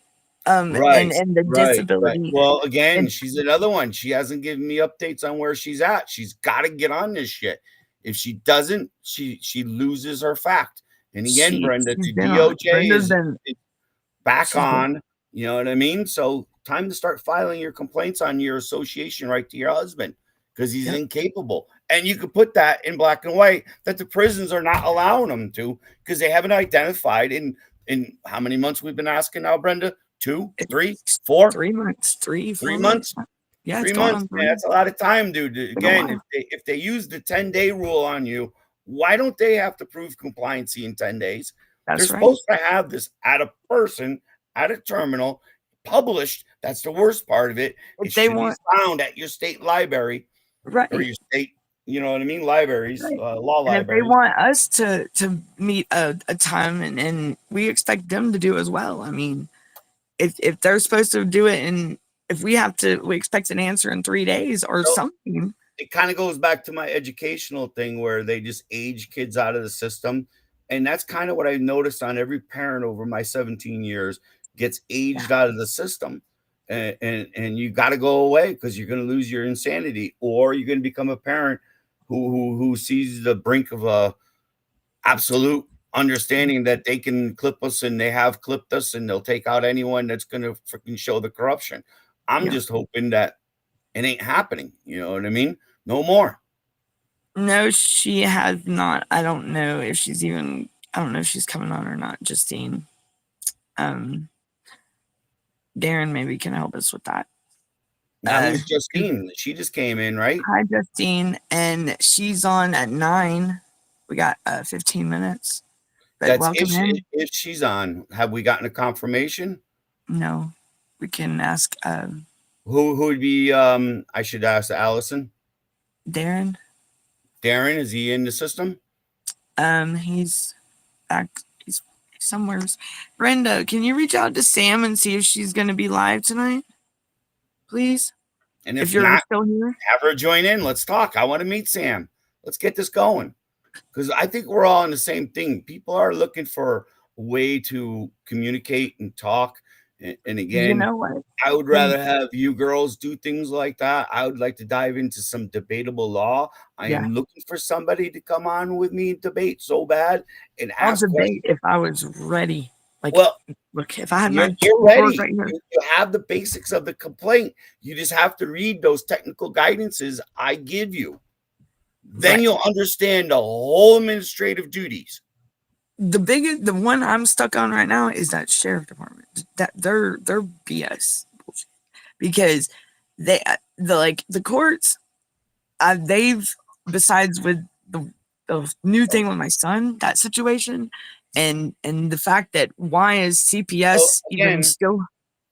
And the disability. Right. Well, again, she's another one. She hasn't given me updates on where she's at. She's got to get on this shit. If she doesn't, she loses her fact. And again, Brenda, to DOJ is back on. You know what I mean? So time to start filing your complaints on your association right to your husband, because he's incapable. And you could put that in black and white that the prisons are not allowing them to, because they haven't identified in how many months we've been asking now, Brenda? 2, It's 3, 4? 3 months, 3, 4 3 months. months? Yeah, 3 it's going months, on man. 3. That's a lot of time, dude. Been a Again, while. if they use the 10-day rule on you, why don't they have to prove compliancy in 10 days? They're That's right. supposed to have this at a person, at a terminal, published. That's the worst part of it. If It they should be want found at your state library or right, your state, you know what I mean, libraries, right. law And if they libraries. want us to meet a time, and we expect them to do as well. I mean, if they're supposed to do it, and if we expect an answer in 3 days or So something. it kind of goes back to my educational thing where they just age kids out of the system. And that's kind of what I noticed on every parent over my 17 years gets aged out of the system. And you got to go away because you're going to lose your insanity, or you're going to become a parent who sees the brink of a absolute understanding that they can clip us, and they have clipped us, and they'll take out anyone that's going to freaking show the corruption. I'm Yeah. just hoping that it ain't happening. You know what I mean? No more. No, she has not. I don't know if she's coming on or not, Justine. Darren maybe can help us with that. Now who's Justine? She just came in, right? Hi, Justine, and she's on at 9. We got 15 minutes. But That's welcome in. if she's on. Have we gotten a confirmation? No, we can ask Who would be I should ask Allison. Darren. Darren, is he in the system? He's back. He's somewhere. Brenda, can you reach out to Sam and see if she's going to be live tonight, please? And if you're not, still here, have her join in. Let's talk. I want to meet Sam. Let's get this going, because I think we're all on the same thing. People are looking for a way to communicate and talk. And again, you know what? I would rather have you girls do things like that. I would like to dive into some debatable law. I am looking for somebody to come on with me and debate so bad and ask debate if I was ready. Like, well, look, if I had you're ready. Right here. You have the basics of the complaint. You just have to read those technical guidances I give you. Then you'll understand the whole administrative duties. The one I'm stuck on right now is that sheriff department. That they're BS bullshit, because the courts, they've, besides with the new thing with my son, that situation, and the fact that why is CPS even still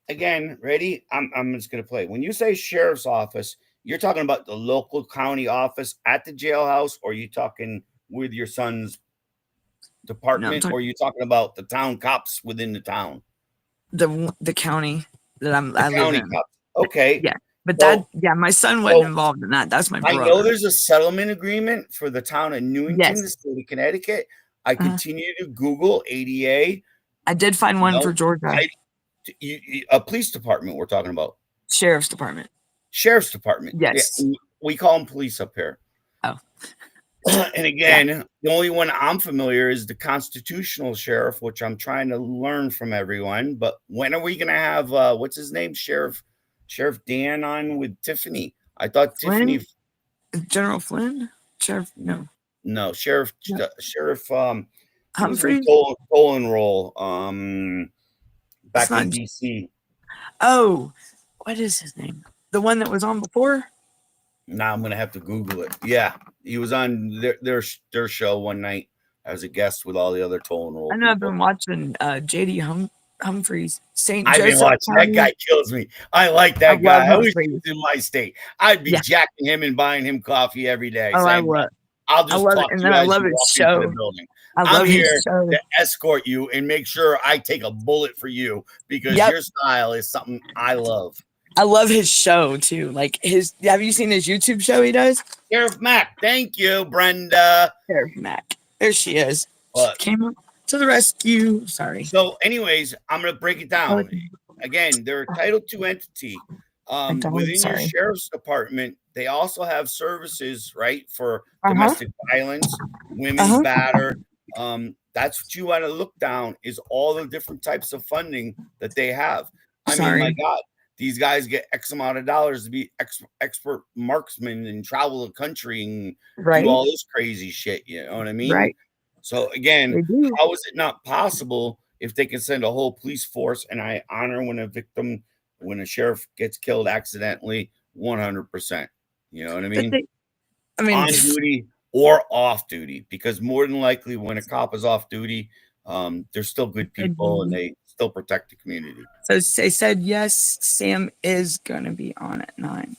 ready? I'm just gonna play. When you say sheriff's office, you're talking about the local county office at the jailhouse, or are you talking with your son's department, or are you talking about the town cops within the town? The county that I live in. Cops. Okay. Yeah. But my son wasn't involved in that. That's my brother. I know there's a settlement agreement for the town of Newington, the state of Connecticut. I continue to Google ADA. I did find one for Georgia. A police department we're talking about. Sheriff's department. Sheriff's department. Yes. Yeah, we call them police up here. Oh. And again, the only one I'm familiar is the constitutional sheriff, which I'm trying to learn from everyone. But when are we going to have, what's his name? Sheriff Dan on with Tiffany. I thought Flynn? Tiffany. General Flynn? Sheriff? No, Sheriff. Humphrey? Toll and roll. Back in DC. Oh, what is his name? The one that was on before? Now I'm gonna have to Google it. Yeah, he was on their show one night as a guest with all the other toll and roll. I know. I've been watching JD Humphreys. St. I've been watching. That guy kills me. I like that guy. I wish he was in my state. I'd be jacking him and buying him coffee every day. Oh, I would. I'll just talk to you I love his show. I'm here to escort you and make sure I take a bullet for you, because your style is something I love. I love his show too. Like have you seen his YouTube show he does? Sheriff Mac. Thank you, Brenda. Sheriff Mac. There she is. She came up to the rescue. Sorry. So anyways, I'm going to break it down. Again, they're a Title II entity. Within your sheriff's department, they also have services, right, for domestic violence, women's batter. That's what you want to look down, is all the different types of funding that they have. I mean, my God, these guys get X amount of dollars to be expert marksmen and travel the country and do all this crazy shit. You know what I mean? Right. So again, how is it not possible if they can send a whole police force, and I honor when a sheriff gets killed accidentally, 100%. You know what I mean? On duty or off duty, because more than likely when a cop is off duty, they're still good people and they still protect the community. So they said, yes, Sam is going to be on at 9.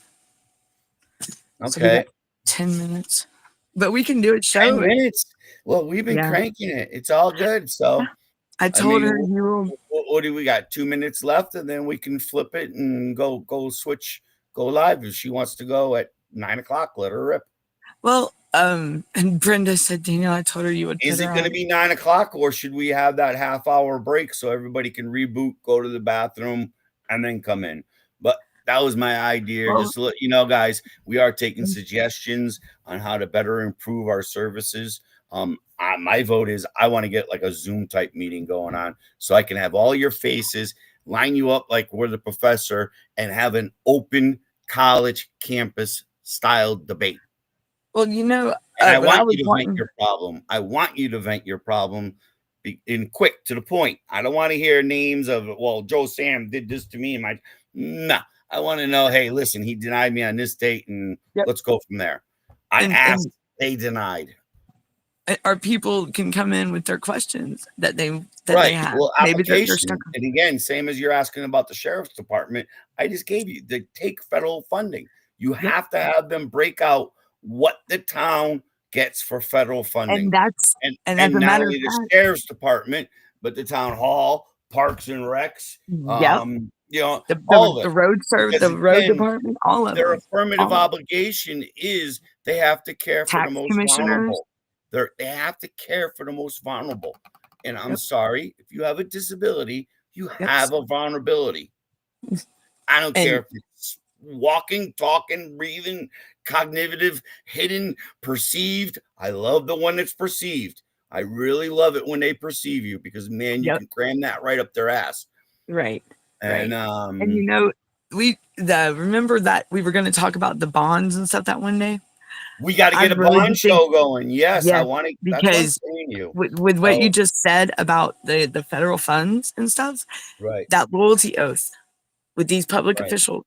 Okay. So 10 minutes. But we can do it show. 10 minutes. Well, we've been cranking it. It's all good. So I told her you will. What do we got? 2 minutes left, and then we can flip it and go live. If she wants to go at 9 o'clock, let her rip. Well, and Brenda said, Daniel, I told her you would. Is it going to be 9 o'clock, or should we have that half-hour break so everybody can reboot, go to the bathroom, and then come in? But that was my idea. Just to let you know, guys, we are taking suggestions on how to better improve our services. My vote is I want to get like a Zoom type meeting going on so I can have all your faces, line you up like we're the professor, and have an open college campus style debate. Well, you know, I want you to vent your problem. I want you to vent your problem in quick, to the point. I don't want to hear names of, well, Joe Sam did this to me. No, I want to know, hey, listen, he denied me on this date, and let's go from there. I asked, they denied. Our people can come in with their questions that they have. Well, maybe they're stuck. And again, same as you're asking about the sheriff's department, I just gave you the take federal funding. You have to have them break out what the town gets for federal funding. And not only the sheriff's department, but the town hall, parks and recs. You know, all of it. The road service, the road department, all of their affirmative obligation is they have to care for the most vulnerable. They have to care for the most vulnerable. And I'm sorry, if you have a disability, you have a vulnerability. I don't care if it's walking, talking, breathing, cognitive, hidden, perceived. I love the one that's perceived. I really love it when they perceive you, because man, you can cram that right up their ass. Right. And and you know, remember that we were going to talk about the bonds and stuff that one day. We got to get a bond show going. Yes, I want to, because with what you just said about the federal funds and stuff, right? That loyalty oath with these public officials,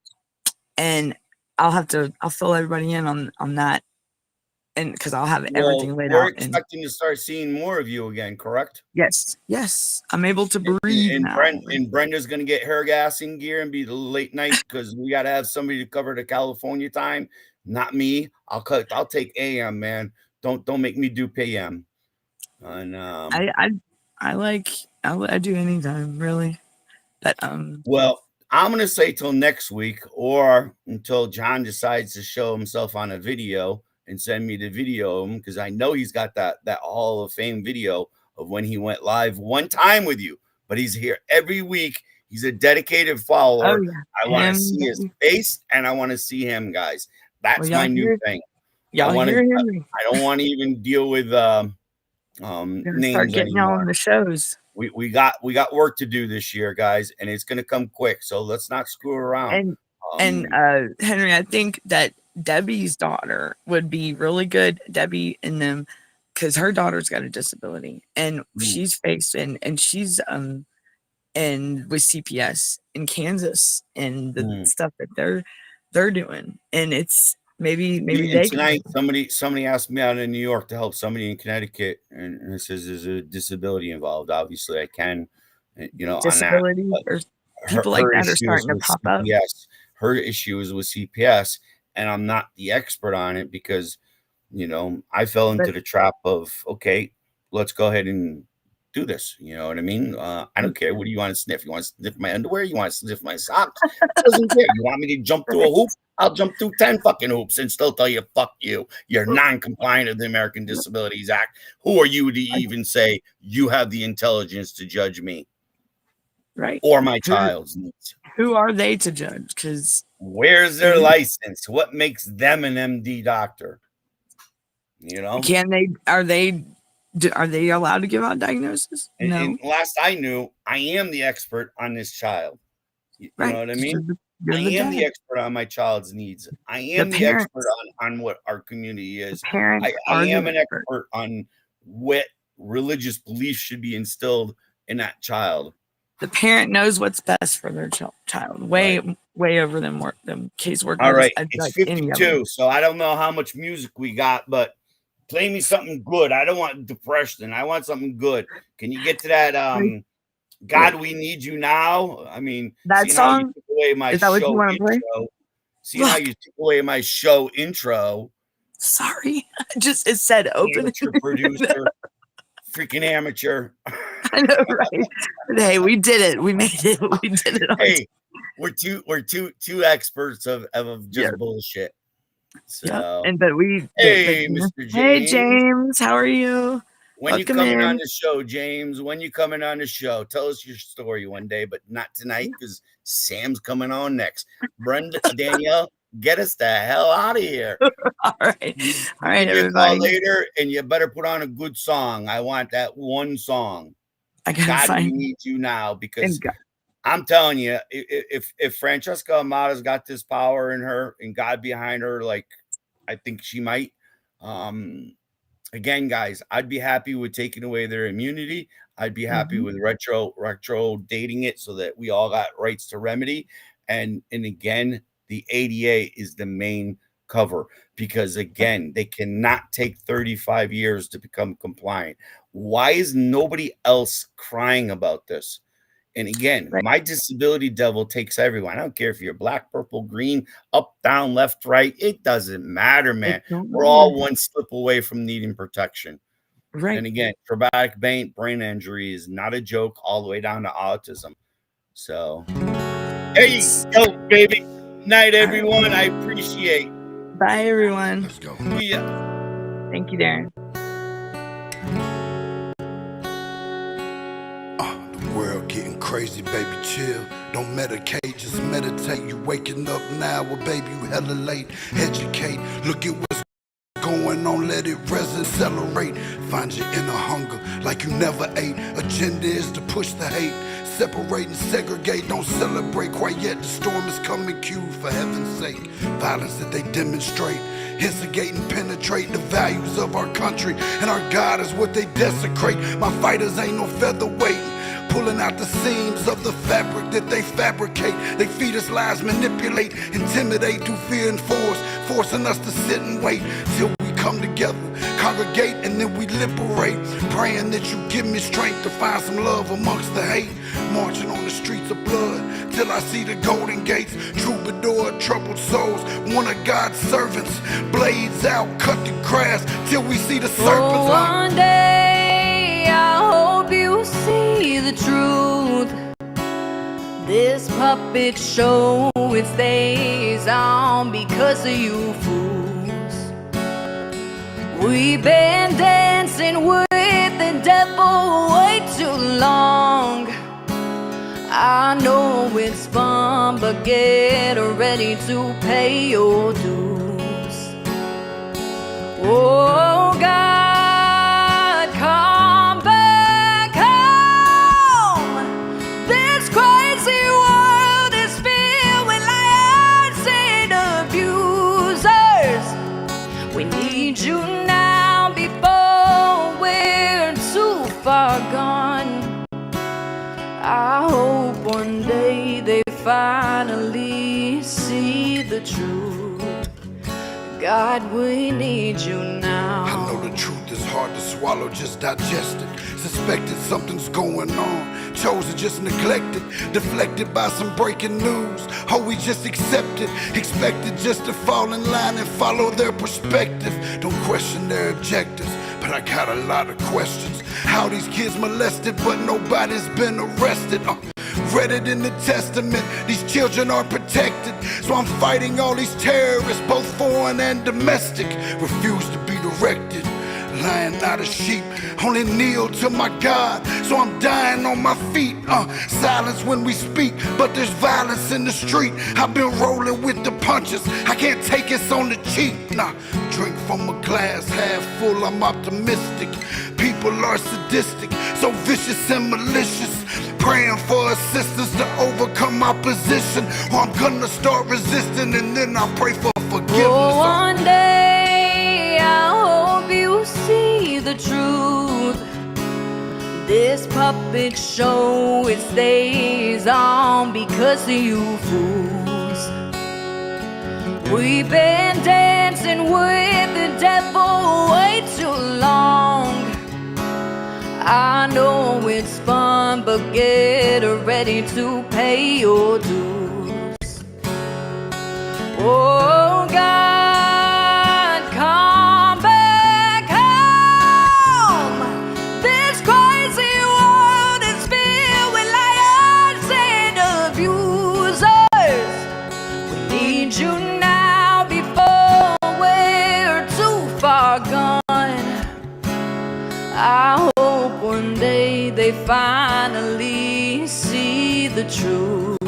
and I'll fill everybody in on that, and because I'll have everything laid out. We're expecting to start seeing more of you again, correct? Yes, I'm able to breathe now. And Brenda's going to get her gassing gear and be the late night, because we got to have somebody to cover the California time. Not me. I'll take AM, man. Don't make me do PM. And I do anytime, really. But well, I'm gonna say till next week, or until John decides to show himself on a video and send me the video of him, because I know he's got that Hall of Fame video of when he went live one time with you. But he's here every week. He's a dedicated follower. I want to see his face, and I want to see him, guys. That's my new thing. I don't want to even deal with names start getting anymore. On the shows. We got work to do this year, guys, and it's going to come quick. So let's not screw around. And Henry, I think that Debbie's daughter would be really good. Debbie and them, because her daughter's got a disability, and she's faced and she's and with CPS in Kansas and the stuff that they're doing, and it's maybe they tonight somebody asked me out in New York to help somebody in Connecticut, and it says there's a disability involved. Obviously I can, disability on that, or people like that are starting to pop up. Yes, her issue is with CPS, and I'm not the expert on it, because I fell into the trap of, okay, let's go ahead and do this. You know what I mean? I don't care. What do you want to sniff? You want to sniff my underwear? You want to sniff my socks? Doesn't care. You want me to jump through a hoop? I'll jump through 10 fucking hoops and still tell you, fuck you. You're non-compliant of the American Disabilities Act. Who are you to even say you have the intelligence to judge me? Right. Or my child's needs? Who are they to judge? Because where's their license? What makes them an MD doctor? Are they allowed to give out diagnosis? No. And last I knew, I am the expert on this child. You know what I mean? I am the expert on my child's needs. I am the expert on what our community is. I am an expert on what religious beliefs should be instilled in that child. The parent knows what's best for their child. Way over them caseworkers. All right, I'd it's like any of 52, them. so I don't know how much music we got, but play me something good. I don't want depression. I want something good. Can you get to that? God, we need you now. I mean, that song. How you took away my Is that what you want to play? See how you took away my show intro. Sorry, it said open. Amateur producer, freaking amateur. I know, right? But hey, we did it. We made it. We did it. Hey, we're two experts of just bullshit. So, Hey, Mr. James. Hey, James, how are you? When you coming on the show, James? When you coming on the show? Tell us your story one day, but not tonight because Sam's coming on next. Brenda, Danielle, get us the hell out of here. All right, everybody. Later, and you better put on a good song. I want that one song. I gotta God, we need you now because I'm telling you, if Francesca Amata's got this power in her and God behind her, like I think she might. Again, guys, I'd be happy with taking away their immunity. I'd be happy with retro dating it so that we all got rights to remedy. And again, the ADA is the main cover because again, they cannot take 35 years to become compliant. Why is nobody else crying about this? And again, my disability devil takes everyone. I don't care if you're black, purple, green, up, down, left, right. It doesn't matter, man. We're all one slip away from needing protection. Right. And again, traumatic brain injury is not a joke all the way down to autism. So there you go, baby. Night, everyone. I appreciate. Bye, everyone. Let's go. Yeah. Thank you, Darren. World getting crazy, baby, chill. Don't medicate, just meditate. You waking up now, well, baby, you hella late. Educate, look at what's going on, let it resonate, accelerate. Find your inner hunger like you never ate. Agenda is to push the hate. Separate and segregate, don't celebrate quite yet. The storm is coming, cue for heaven's sake. Violence that they demonstrate, instigate and penetrate the values of our country. And our God is what they desecrate. My fighters ain't no featherweight. Pulling out the seams of the fabric that they fabricate. They feed us lies, manipulate, intimidate through fear and force, forcing us to sit and wait till we come together, congregate, and then we liberate. Praying that you give me strength to find some love amongst the hate. Marching on the streets of blood till I see the golden gates. Troubadour, troubled souls, one of God's servants. Blades out, cut the grass till we see the serpents. One day I hope you see the truth. This puppet show, it stays on because of you fools. We've been dancing with the devil way too long. I know it's fun, but get ready to pay your dues. Oh God, come back home. This crazy world is filled with liars and abusers. We need you now before we're too far gone. I hope one day they finally see the truth. God, we need you now. I know the truth is hard to swallow, just digest it. Suspected something's going on, chosen just neglected, deflected by some breaking news. Oh, we just accepted, expected just to fall in line and follow their perspective. Don't question their objectives, but I got a lot of questions. How these kids molested, but nobody's been arrested. Read it in the testament, these children are protected. So I'm fighting all these terrorists, both foreign and domestic. Refuse to be directed, lying not a sheep. Only kneel to my God, so I'm dying on my feet. Silence when we speak, but there's violence in the street. I've been rolling with the punches, I can't take it on the cheap. Nah, drink from a glass half full, I'm optimistic. People are sadistic, so vicious and malicious. Praying for assistance to overcome opposition, or I'm gonna start resisting and then I'll pray for forgiveness. Oh, one day I hope you see the truth. This puppet show, it stays on because of you fools. We've been dancing with the devil way too long. I know it's fun, but get ready to pay your dues. Oh God, come back home. This crazy world is filled with liars and abusers. We need you now before we're too far gone. I hope one day they finally see the truth.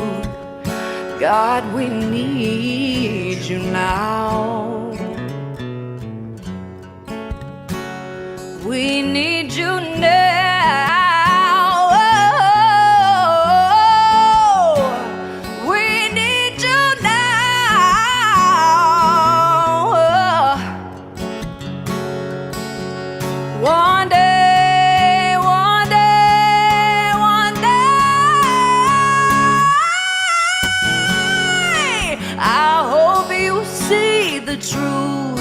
God, we need you now. We need you now. Oh, we need you now. One day, one day, one day, I hope you see the truth.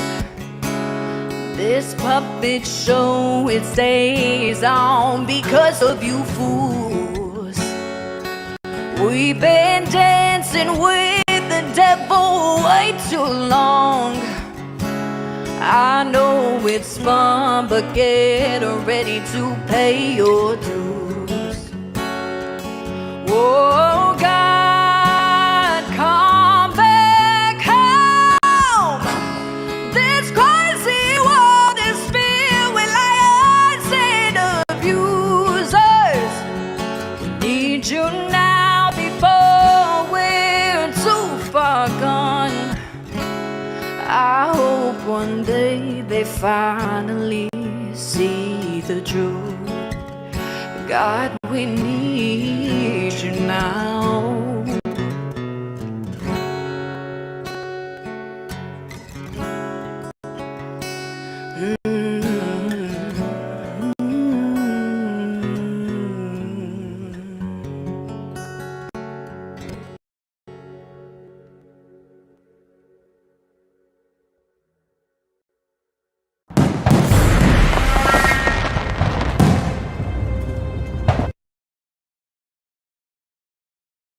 This puppet show, it stays on because of you fools. We've been dancing with the devil way too long. I know it's fun, but get ready to pay your dues. Oh God, come back home. This crazy world is filled with liars and abusers. We need you now before we're too far gone. I hope one day they finally see the truth. God, we need